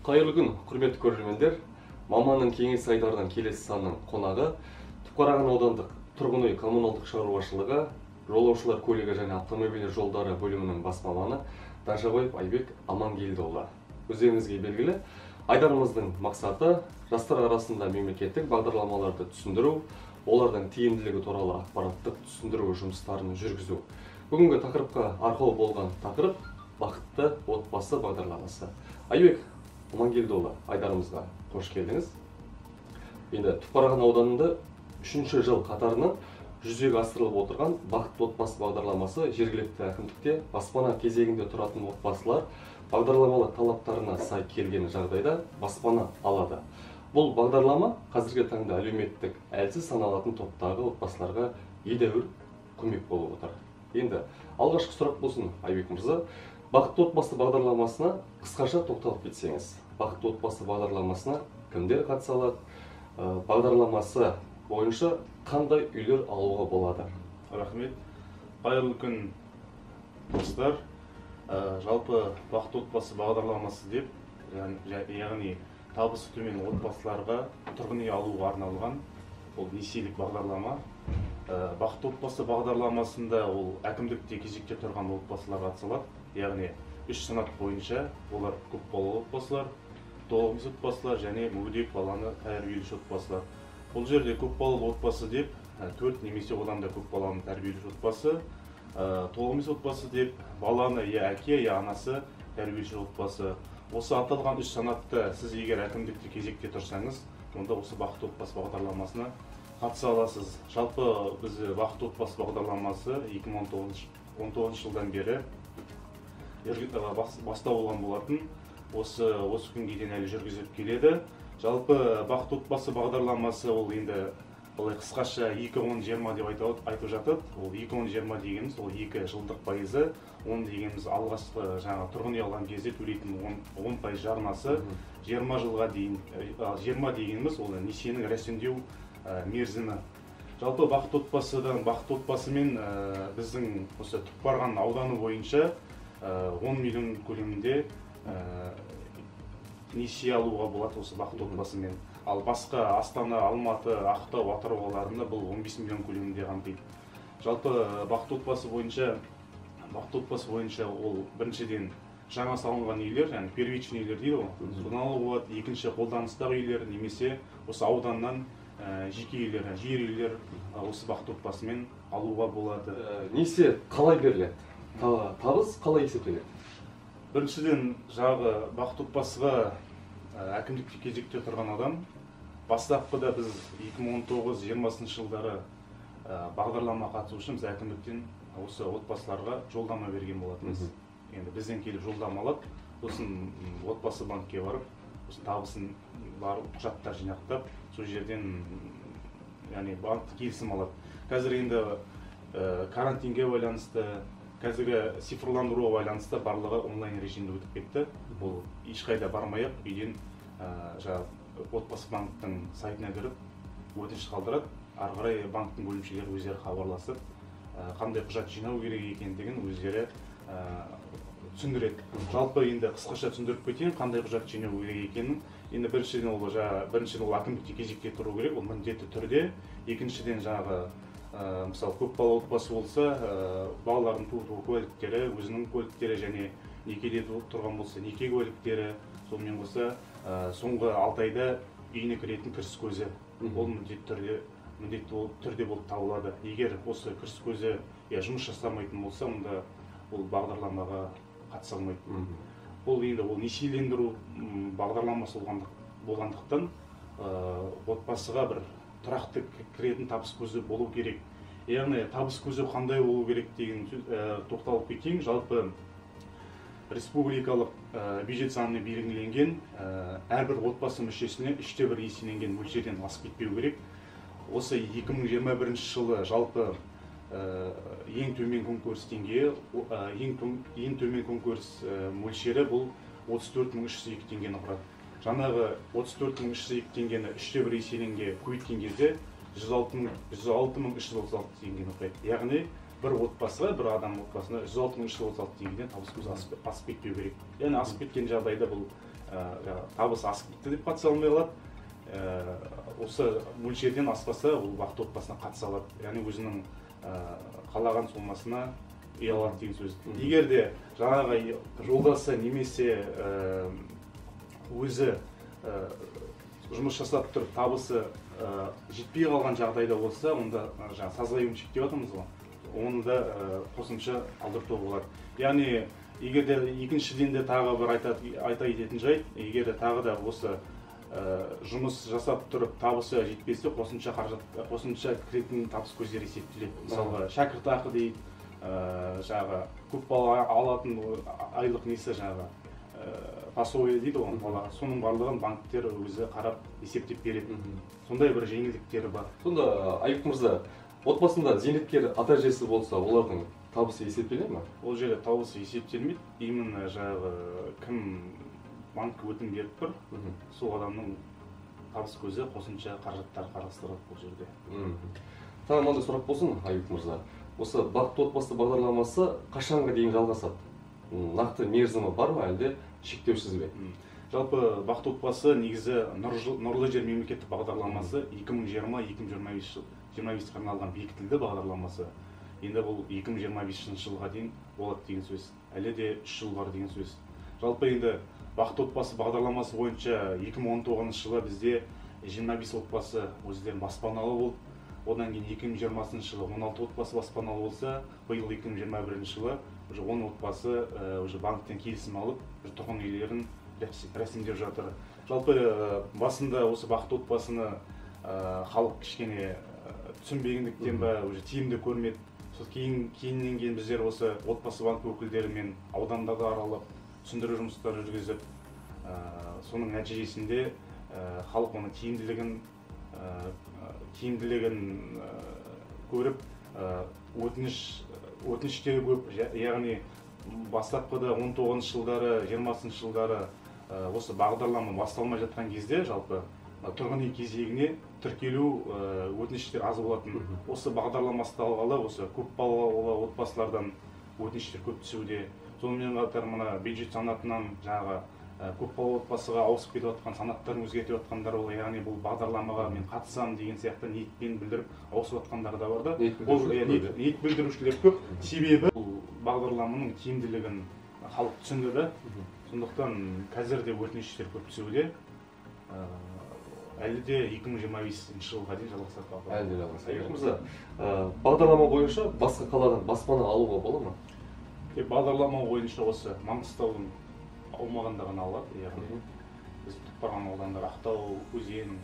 Қайырлы күн, құрметті көрермендер. Маманның кеңесі айдарының келесі санының қонағы Түпқараған аудандық тұрғын үй коммуналдық шаруашылығы, жолаушылар көлігі және автомобиль жолдары бөлімінің бас маманы Дажабаев Айбек Амангелдіұлы. Өздеріңізге белгілі, айдарымыздың мақсаты жастар арасында мемлекеттік бағдарламаларды түсіндіру, олардың тиімділігі туралы ақпараттық түсіндіру жұмыстарын жүргізу. Бүгінгі тақырыпқа арқау болған тақырып бақытты отбасы бағдарламасы. Айбек Амангелдіұлы, айдарымызға қош келдіңіз. Енді Түпқараған ауданында 3-ші жыл қатарынан жүзеге асырылып отырған бақытты отбасы бағдарламасы жергілікті әкімдікте баспана кезегінде тұратын отбасылар бағдарламалық талаптарына сай келген жағдайда баспана алады. Бұл бағдарлама қазіргі таңда әлеуметтік әлсіз саналатын топтағы отбасыларға едәуір көмек болып отыр. Енді алғашқы сұрақ болсын, Айбек мырза, бақытты отбасы бағдарламасына қысқаша тоқталып кетсеңіз. Бақытты отбасы бағдарламасына кімдер қатыса алады? Бағдарламасы бойынша қандай үйлер алуға болады? Рахмет. Қайырлы күн, достар. Жалпы бақытты отбасы бағдарламасы деп, яғни табысы төмен отбасыларға тұрғын үй алуға арналған ол несиелік бағдарлама. Бақытты отбасы бағдарламасында ол әкімдікте кезекте тұрған отбасылар қатыса, яғни 3 санат бойынша олар көпбалалы отбасылар, толық емес отбасылар және мүгедек баланы тәрбиелеуші отбасылар. Бұл жерде көпбалалы отбасы деп 4 немесе одан да көп баланы тәрбиелеуші отбасы, толық емес отбасы деп баланы я әке, я анасы тәрбиелеуші отбасы. Осы аталған 3 санатты сіз егер әкімдікте кезекте тұрсаңыз, онда осы бақытты отбасы бағдарламасына қатыса аласыз. Жалпы біз бақытты отбасы бағдарламасы 2019 жылдан бері бастау болған болатын. Осы күнге дейін әлі жүргізіліп келеді. Жалпы бақытты отбасы бағдарламасы ол енді қысқаша 2-10-20 деп айтып жатады. Ол 2-10-20 дегеніміз ол 2 жылдық пайызы, 10 дегеніміз алғашқы тұрғын үй алған кезде төлейтін 10% жарнасы, 20 жылға дейін 20 дегеніміз ол несиенің рәсімдеу мерзімі. Жалпы бақытты отбасымен біздің осы Түпқараған ауданы бойынша 10 миллион көлемінде несие алуға болады осы бақытты отбасымен. Ал басқа Астана, Алматы, Ақтау, Атырау қалаларында бұл 15 миллион көлемінде қамтиды. Жалпы бақытты отбасы бойынша ол біріншіден жаңа салынған үйлер, яғни первичный үйлер дейді ғой. Содан алуға болады. Екінші қолданыстағы үйлер немесе осы ауданнан жеке үйлер, жер үйлер осы бақытты отбасымен алуға болады. Несие қалай беріледі? Табыс қалай есептеледі? Біріншіден жағы бақытты отбасыға әкімдікте кезекте тұрған адам. Бастапқыда біз 2019-20 жылдары бағдарлама қатысу үшін біз әкімдіктен осы отбасыларға жолдама берген болатынбыз. Енді бізден келіп жолдама алады, сосын отбасы банкке барып, табысын барып құжаттар жинақтап, сол жерден банк келісім алады. Қазір енді карантинге байланысты, қазіргі цифрландыруға байланысты барлығы онлайн режимде өтіп кетті. Бұл ешқайда бармай-ақ үйден отбасы банктың сайтына кіріп өтініш қалдырады. Ары қарай банктың бөлімшелері өздері хабарласып, қандай құжат жинау керек екендігін өздері түсіндіреді. Жалпы енді қысқаша түсіндіріп кетейін, қандай құжат жинау керек екенін. Енді біріншіден ол әкімдікте кезекте тұру керек, ол міндетті түрде. Екіншіден мысалы көпбалалы отбасы болса, балалардың туу куәліктері, өзінің куәліктері және некеде тұрған болса, неке куәліктері, сонымен қоса соңғы 6 айда үйіне кіретін кіріс көзі, ол міндетті түрде болып табылады. Егер осы кіріс көзі жұмыс жасамайтын болса, онда ол бағдарламаға қатыса алмайды. Бұл енді несиелендіру бағдарламасы болғандықтан отбасыға бір тұрақты кіретін табыс көзі болу керек. Яғни табыс көзі қандай болу керек деген тоқталып кетейін. Жалпы республикалық бюджет заңына белгіленген әрбір отбасы мүшесіне 3/1 еселенген мөлшерден асып кетпеу керек. Осы 2021 жылы жалпы ең төмен күнкөріс деңгейі, ең төмен күнкөріс мөлшері бұл 34.302 теңгені құрады. Жаңағы 34.302 теңгені 3/1 еселенге көбейткен кезде 106.336 теңгені құрайды. Яғни бір отбасыға, бір адам отбасына 106.336 теңгеден табыс көзі асып кетпеу керек. Яғни асып кеткен жағдайда бұл табысы асып кетті деп қатыса алмай қалады. Осы мөлшерден аспаса, ол бақытты отбасына қатыса алады. Яғни өзінің қалаған сомасына үй алады деген сөз. Егер де жаңағы жолдасы немесе өзі жұмыс жасап тұрып табысы жетпей қалған жағдайда болса, онда жаңағы саздай өмшек деп атамыз ғой, оны да қосымша алдыртуға болады. Яғни егер де екіншіден де тағы бір айта кететін жайт, егер де тағы да осы жұмыс жасап тұрып табысы жетпесе, қосымша кіретін табыс көздері есептеледі. Мысалға шәкіртақы дейді, жаңағы көп бала алатын айлық несі жаңағы пособие дейді ғой, соның барлығын банктер өзі қарап есептеп береді. Сондай бір жеңілдіктері бар. Сонда Айып мырза, отбасында зейнеткер ата-әжесі болса, олардың табысы есептеледі ме? Ол жерде табысы есептелмейді. Именно жаңағы кім банкке өтім беріп тұр, сол адамның табыс көзі қосымша қаражаттар қарастырылады бұл жерде. Тағы мынандай сұрақ болсын, Айып мырза. Осы бақытты отбасы бағдарламасы қашанға дейін жалғасады? Нақты мерзімі бар ма, әлде шектеусіз бе? Жалпы бақытты отбасы негізі Нұрлы жер мемлекеттік бағдарламасы 2020-2025 арналған бекітілді бағдарламасы. Енді бұл 2025 жылға дейін болады деген сөз. Әлі де 3 жыл бар деген сөз. Жалпы енді бақытты отбасы бағдарламасы бойынша 2019 жылы бізде 25 отбасы өздерін баспаналы болды. Одан кейін 2020 жылы 16 отбасы баспаналы болса, биыл 2021 жылы 10 отбасы банктен келісім алып, тұрғын үйлерін рәсімдеп жатыр. Жалпы басында осы бақытты отбасыны халық кішкене түсінбегендіктен ба, тиімді көрмеді. Кейіннен кейін біздер осы отбасы банк өкілдерімен аудандарды аралап, түсіндіру жұмыстары жүргізіп, соның нәтижесінде халық оның тиімділігін көріп, өтініштері көп. Яғни бастапқыда 19 жылдары, 20 жылдары осы бағдарлама басталмай жатқан кезде жалпы тұрғын үй кезегіне тіркелу өтініштер аз болатын. Осы бағдарлама басталғалы осы көп балалы отбасылардан өтініштер көп түсуде. Сонымен қатар мына бюджет санатынан жаңағы көп балалы отбасыға ауысып кетіп жатқан санаттарын өзгертіп жатқандар ол, яғни бұл бағдарламаға мен қатысамын деген сияқты ниетпен білдіріп ауысып жатқандар да бар да. Ниет білдірушілер көп. Себебі бұл бағдарламаның тиімділігін халық түсінді да. Сондықтан қазір де өтініштер көп түсуде. Әлі де 2025 жылға дейін жалғасады. Әлі де жалғасады. Айып мырза, бағдарлама бойынша басқа қаладан баспана алуға бола ма? Бағдарлама бойынша осы Маңғыстаудың аумағында ғана алады. Яғни біз барған аудандар Ақтау, Өзен,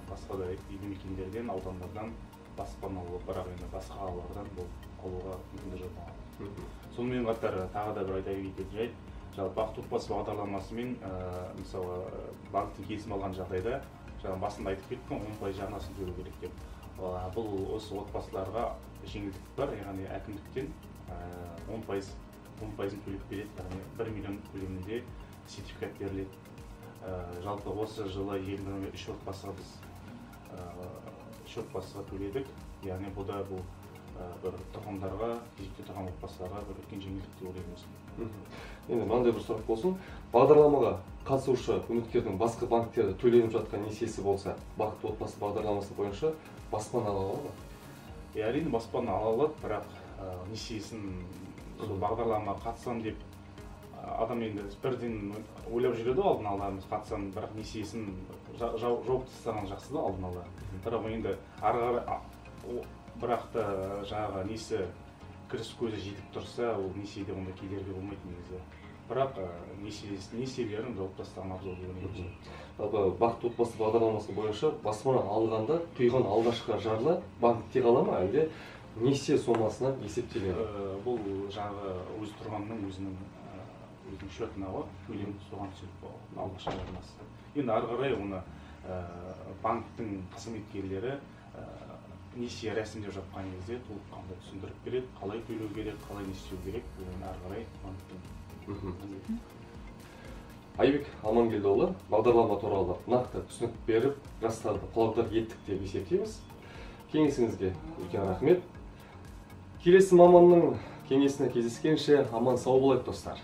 басқа да елді мекендерден, аудандардан баспана алуға, бірақ енді басқа қалалардан бұл алуға мүмкіндік жоқ. Сонымен қатар тағы да бір айта кететін жайт, жалпы бақытты отбасы бағдарламасымен мысалы банктен келісім алған жағдайда, жаңа басында айтып кеттім, 10% жарнасын төлеу керек деп. Бұл осы отбасыларға жеңілдік бар, яғни әкімдіктен 10%-ын төлеп береді, яғни 1 миллион көлемінде сертификат беріледі. Жалпы осы жылы елімізде 3 отбасыға төледік, яғни бұл да бір тұрғындарға, кезекте тұрған отбасыларға бір үлкен жеңілдік деп ойлаймыз. Енді мынандай бір сұрақ болсын, бағдарламаға қатысушы үміткердің басқа банктерде төленіп жатқан несиесі болса, бақытты отбасы бағдарламасы бойынша баспана ала алады ма? Әрине баспана ала алады, бірақ несиесін бағдарламаға қатысам деп адам енді бірден ойлап жүреді алдын ала, қатысам, бірақ несиесін жауып тастаған жақсы да алдын ала. Бірақ енді ары қарай бірақ та жаңағы несі кіріс көзі жетіп тұрса, ол несиеде онда кедергі болмайды негізі. Бірақ несиелерін жауып тастаған абзал деп ойлаймын. Жалпы бақытты отбасы бағдарламасы бойынша баспана алғанда құйған алғашқы жарна банк тек ала ма, әлде несие сомасына есептеледі? Бұл жаңағы өз тұрғанның өзінің шотына ғой, төлем соған түсіп алғашқы жарнасы. Енді ары қарай оны банктың қызметкерлері несие рәсімдеп жатқан кезде толыққанды түсіндіріп береді, қалай төлеу керек, қалай не істеу керек, ары қарай банктың. Айбек Амангелдіұлы бағдарлама туралы нақты түсінік беріп, жастарды құлағдар еттік деп есептейміз. Кеңесіңізге үлкен рахмет. Келесі маманның кеңесіне кездескенше аман сау болайық достар.